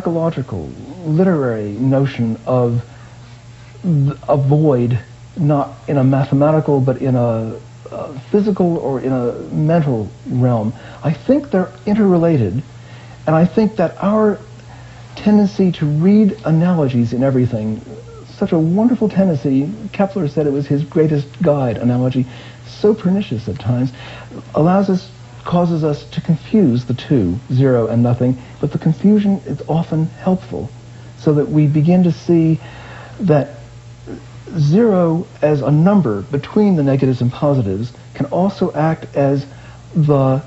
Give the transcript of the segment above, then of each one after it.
psychological, literary notion of a void, not in a mathematical, but in a physical or in a mental realm. I think they're interrelated, and I think that our tendency to read analogies in everything, such a wonderful tendency, Kepler said it was his greatest guide, analogy, so pernicious at times, causes us to confuse the two, zero and nothing, but the confusion is often helpful, so that we begin to see that zero as a number between the negatives and positives can also act as the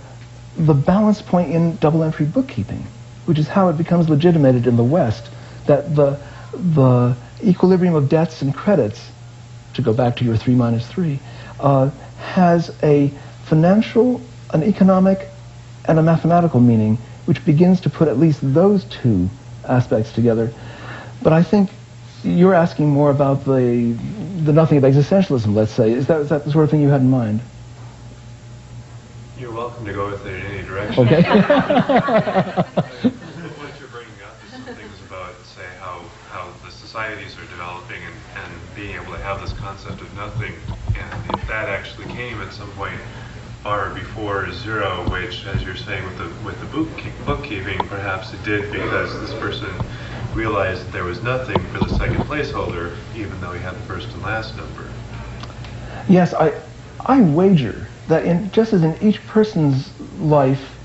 balance point in double entry bookkeeping, which is how it becomes legitimated in the West, that the equilibrium of debts and credits, to go back to your 3 minus 3, has a financial, an economic, and a mathematical meaning, which begins to put at least those two aspects together. But I think you're asking more about the nothing of existentialism, let's say. Is that the sort of thing you had in mind? You're welcome to go with it in any direction. Okay. What you're bringing up is some things about, say, how the societies are developing and being able to have this concept of nothing, and if that actually came at some point far before zero, which, as you're saying with the bookkeeping, perhaps it did because this person realized that there was nothing for the second placeholder, even though he had the first and last number. Yes, I wager that just as in each person's life,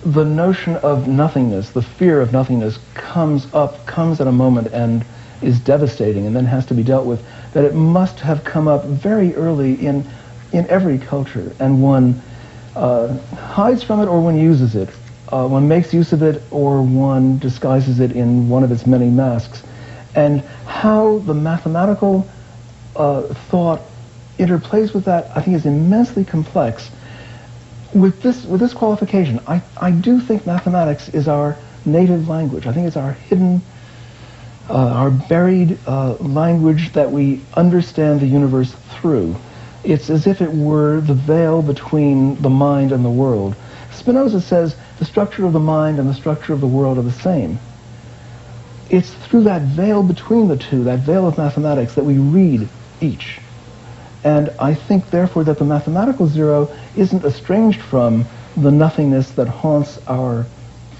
the notion of nothingness, the fear of nothingness comes at a moment and is devastating and then has to be dealt with, that it must have come up very early in every culture, and one hides from it or one uses it. One makes use of it or one disguises it in one of its many masks. And how the mathematical thought interplays with that, I think, is immensely complex. With this qualification, I do think mathematics is our native language. I think it's our hidden, our buried language that we understand the universe through. It's as if it were the veil between the mind and the world. Spinoza says the structure of the mind and the structure of the world are the same. It's through that veil between the two, that veil of mathematics, that we read each. And I think, therefore, that the mathematical zero isn't estranged from the nothingness that haunts our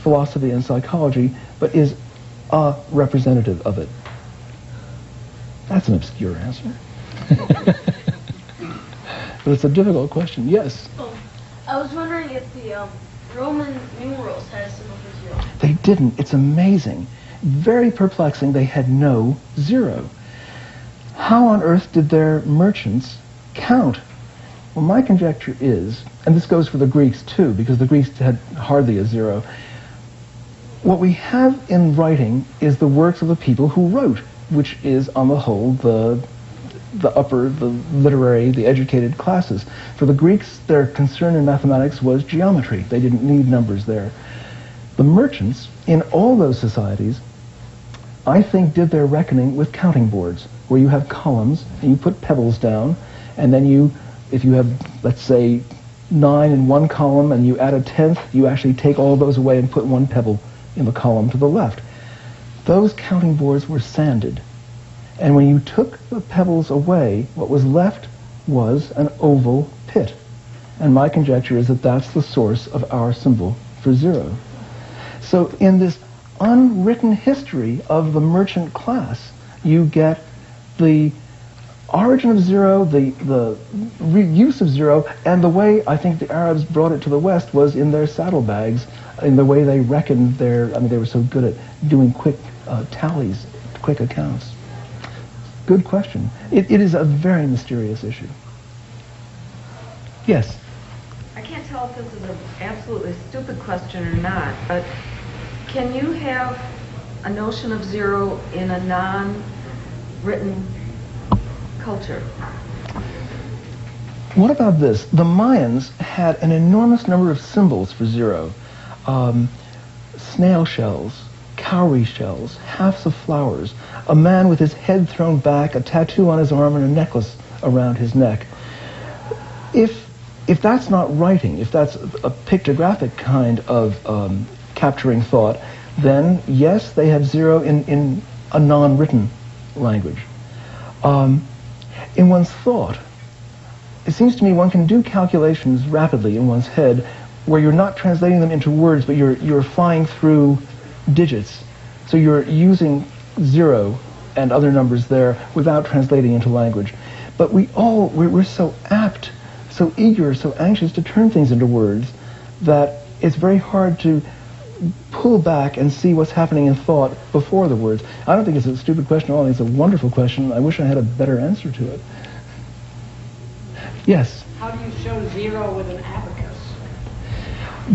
philosophy and psychology, but is a representative of it. That's an obscure answer. But it's a difficult question. Yes? Oh, I was wondering if the Roman numerals had a symbol for zero. They didn't. It's amazing. Very perplexing. They had no zero. How on earth did their merchants count? Well, my conjecture is, and this goes for the Greeks too, because the Greeks had hardly a zero, what we have in writing is the works of the people who wrote, which is, on the whole, the literary, the educated classes. For the Greeks, their concern in mathematics was geometry. They didn't need numbers there. The merchants, in all those societies, I think did their reckoning with counting boards, where you have columns, and you put pebbles down, and then if you have, let's say, 9 in one column, and you add a 10th, you actually take all those away and put one pebble in the column to the left. Those counting boards were sanded. And when you took the pebbles away, what was left was an oval pit. And my conjecture is that that's the source of our symbol for zero. So in this unwritten history of the merchant class, you get the origin of zero, the use of zero, and the way I think the Arabs brought it to the West was in their saddlebags, in the way they reckoned they were so good at doing quick tallies, quick accounts. Good question. It is a very mysterious issue. Yes? I can't tell if this is an absolutely stupid question or not, but can you have a notion of zero in a non-written culture? What about this? The Mayans had an enormous number of symbols for zero. Snail shells, cowrie shells, halves of flowers, a man with his head thrown back, a tattoo on his arm, and a necklace around his neck. If that's not writing, if that's a pictographic kind of capturing thought, then yes, they have zero in a non-written language. In one's thought, it seems to me one can do calculations rapidly in one's head where you're not translating them into words, but you're flying through digits. So you're using zero and other numbers there without translating into language. But we're so apt, so eager, so anxious to turn things into words that it's very hard to pull back and see what's happening in thought before the words. I don't think it's a stupid question at all. It's a wonderful question. I wish I had a better answer to it. Yes? How do you show zero with an abacus?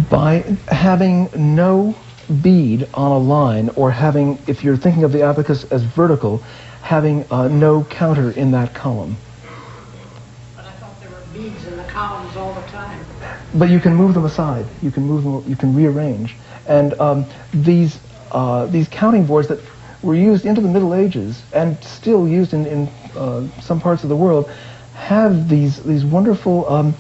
By having no bead on a line, or having, if you're thinking of the abacus as vertical, having no counter in that column. But I thought there were beads in the columns all the time. But you can move them aside. You can move them. You can rearrange. And these counting boards that were used into the Middle Ages and still used in some parts of the world have these wonderful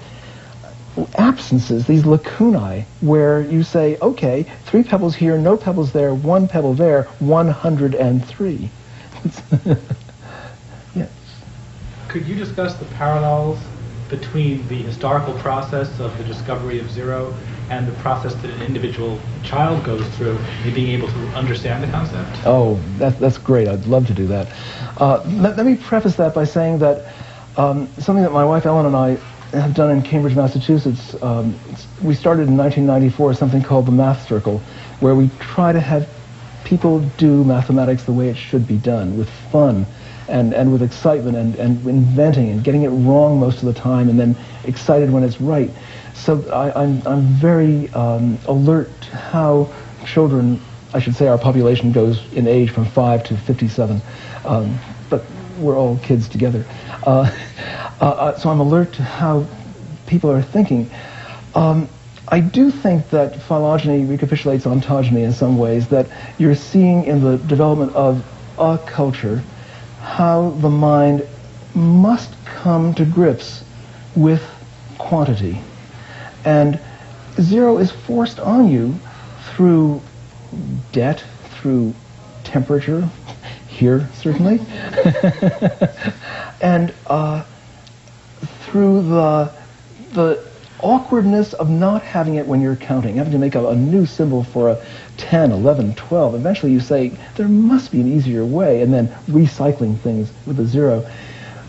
absences, these lacunae, where you say, okay, 3 pebbles here, no pebbles there, 1 pebble there, 103. Yes. Could you discuss the parallels between the historical process of the discovery of zero and the process that an individual child goes through in being able to understand the concept? Oh, that's great. I'd love to do that. Let me preface that by saying that something that my wife Ellen and I have done in Cambridge, Massachusetts, we started in 1994 something called the Math Circle, where we try to have people do mathematics the way it should be done, with fun and with excitement and inventing and getting it wrong most of the time and then excited when it's right. So I'm very alert to how children, I should say our population goes in age from 5 to 57, but we're all kids together. So I'm alert to how people are thinking. I do think that phylogeny recapitulates ontogeny in some ways, that you're seeing in the development of a culture how the mind must come to grips with quantity. And zero is forced on you through debt, through temperature, here certainly, and through the awkwardness of not having it when you're counting, having to make a new symbol for a 10, 11, 12. Eventually you say, there must be an easier way, and then recycling things with a zero.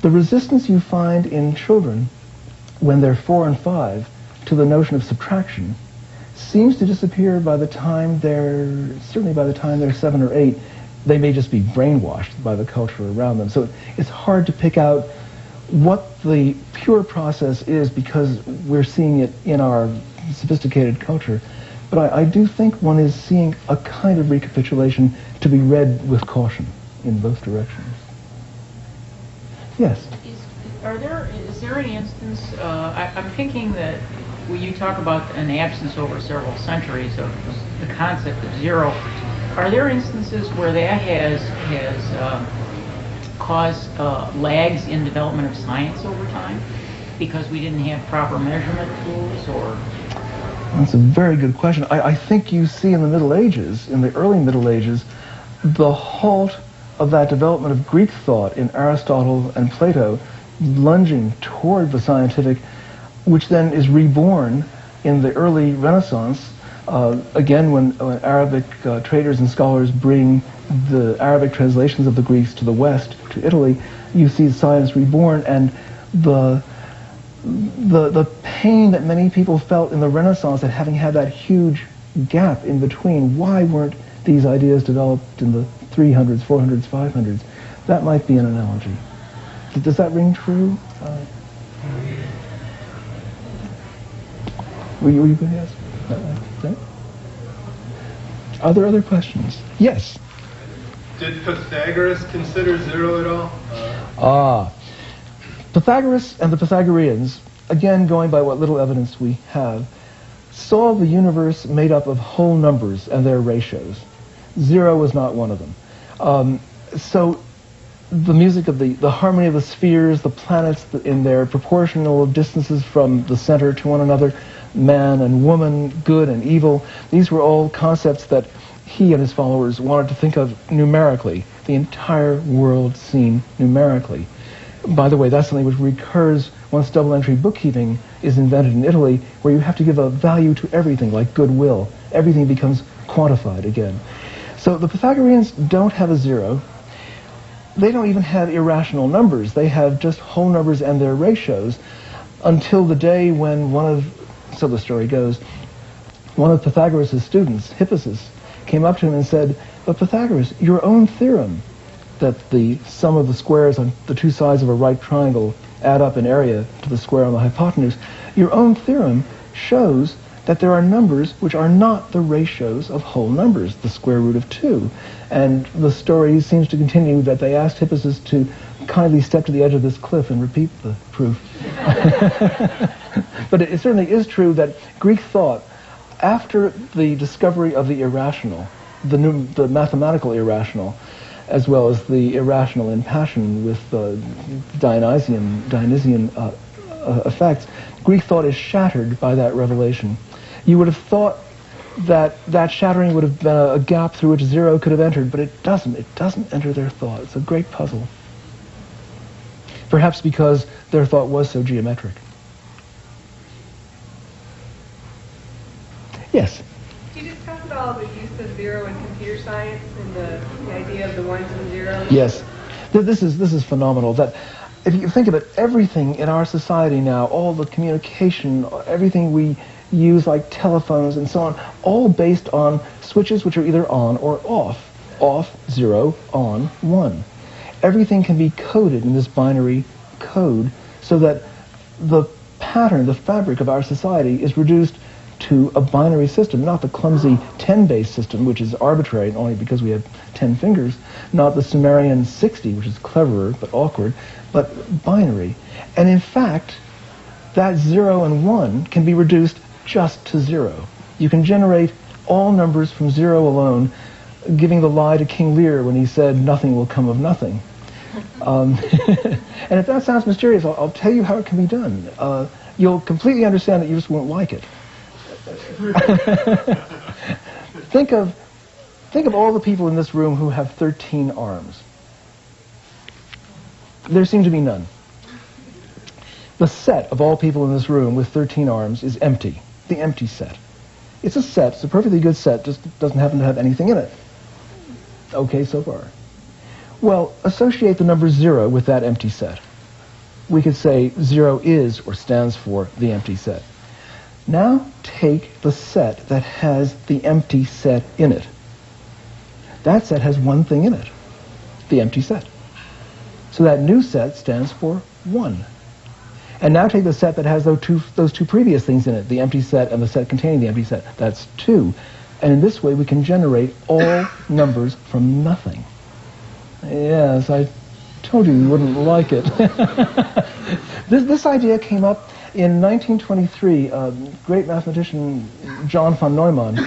The resistance you find in children when they're 4 and 5 to the notion of subtraction seems to disappear by the time certainly by the time they're 7 or 8. They may just be brainwashed by the culture around them. So it's hard to pick out what the pure process is because we're seeing it in our sophisticated culture. But I do think one is seeing a kind of recapitulation to be read with caution in both directions. Yes? Is there any instance, I'm thinking that when you talk about an absence over several centuries of the concept of zero, are there instances where that has caused lags in development of science over time because we didn't have proper measurement tools, or? That's a very good question. I think you see in the Middle Ages, in the early Middle Ages, the halt of that development of Greek thought in Aristotle and Plato lunging toward the scientific, which then is reborn in the early Renaissance. Again, when Arabic traders and scholars bring the Arabic translations of the Greeks to the West, to Italy, you see science reborn, and the pain that many people felt in the Renaissance at having had that huge gap in between. Why weren't these ideas developed in the 300s, 400s, 500s? That might be an analogy. Does that ring true? Were you going to ask? Okay. Are there other questions? Yes. Did Pythagoras consider zero at all? Pythagoras and the Pythagoreans, again going by what little evidence we have, saw the universe made up of whole numbers and their ratios. Zero was not one of them. So the music of the harmony of the spheres, the planets in their proportional distances from the center to one another, man and woman, good and evil, these were all concepts that he and his followers wanted to think of numerically, the entire world seen numerically. By the way, that's something which recurs once double-entry bookkeeping is invented in Italy, where you have to give a value to everything, like goodwill. Everything becomes quantified again. So the Pythagoreans don't have a zero. They don't even have irrational numbers. They have just whole numbers and their ratios, until the day when so the story goes, one of Pythagoras' students, Hippasus, came up to him and said, "But Pythagoras, your own theorem that the sum of the squares on the two sides of a right triangle add up in area to the square on the hypotenuse, your own theorem shows that there are numbers which are not the ratios of whole numbers, the square root of 2. And the story seems to continue that they asked Hippasus to kindly step to the edge of this cliff and repeat the proof. But it certainly is true that Greek thought, after the discovery of the irrational, the mathematical irrational, as well as the irrational in passion with Dionysian effects, Greek thought is shattered by that revelation. You would have thought that that shattering would have been a gap through which zero could have entered, but it doesn't. It doesn't enter their thought. It's a great puzzle. Perhaps because their thought was so geometric. Yes? Can you discuss at all the use of zero in computer science and the idea of the ones and zeros? Yes. This is phenomenal. That if you think of it, everything in our society now, all the communication, everything we use like telephones and so on, all based on switches which are either on or off. Off, 0, on, 1. Everything can be coded in this binary code so that the pattern, the fabric of our society is reduced to a binary system, not the clumsy 10-base system, which is arbitrary only because we have 10 fingers, not the Sumerian 60, which is cleverer but awkward, but binary. And in fact, that 0 and 1 can be reduced just to 0. You can generate all numbers from 0 alone, giving the lie to King Lear when he said, "Nothing will come of nothing." And if that sounds mysterious, I'll tell you how it can be done. You'll completely understand that you just won't like it. Think of all the people in this room who have 13 arms. There seem to be none. The set of all people in this room with 13 arms is empty. The empty set. It's a set. It's a perfectly good set. Just doesn't happen to have anything in it. Okay so far. Well, associate the number 0 with that empty set. We could say 0 is or stands for the empty set. Now take the set that has the empty set in it. That set has one thing in it, the empty set. So that new set stands for 1. And now take the set that has those two previous things in it, the empty set and the set containing the empty set. That's 2. And in this way we can generate all numbers from nothing. Yes, I told you wouldn't like it. This idea came up in 1923. Great mathematician John von Neumann,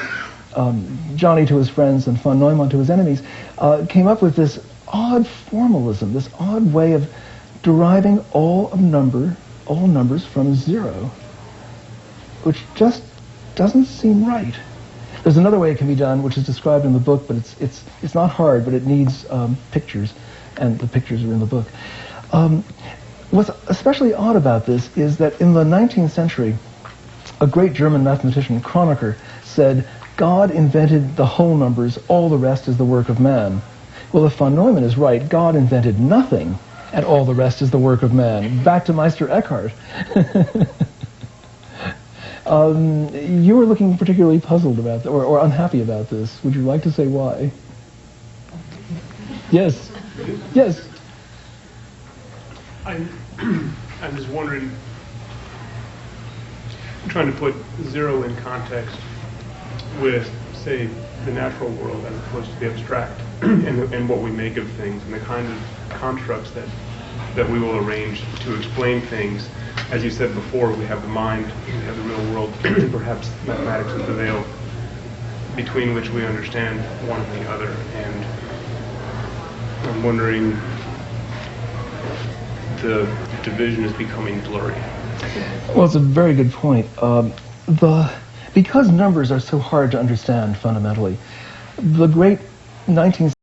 Johnny to his friends and von Neumann to his enemies, came up with this odd formalism, this odd way of deriving all numbers from 0, which just doesn't seem right. There's another way it can be done, which is described in the book, but it's not hard, but it needs pictures, and the pictures are in the book. What's especially odd about this is that in the 19th century, a great German mathematician, Kronecker, said, "God invented the whole numbers, all the rest is the work of man." Well, if von Neumann is right, God invented nothing, and all the rest is the work of man. Back to Meister Eckhart. You were looking particularly puzzled about that, or unhappy about this. Would you like to say why? Yes. Yes. I'm just wondering, I'm trying to put 0 in context with, say, the natural world as opposed to the abstract and what we make of things and the kind of constructs that we will arrange to explain things. As you said before, we have the mind, we have the real world, and perhaps mathematics is the veil between which we understand one and the other. And I'm wondering, the division is becoming blurry. Well, it's a very good point. Because numbers are so hard to understand fundamentally, The great 19th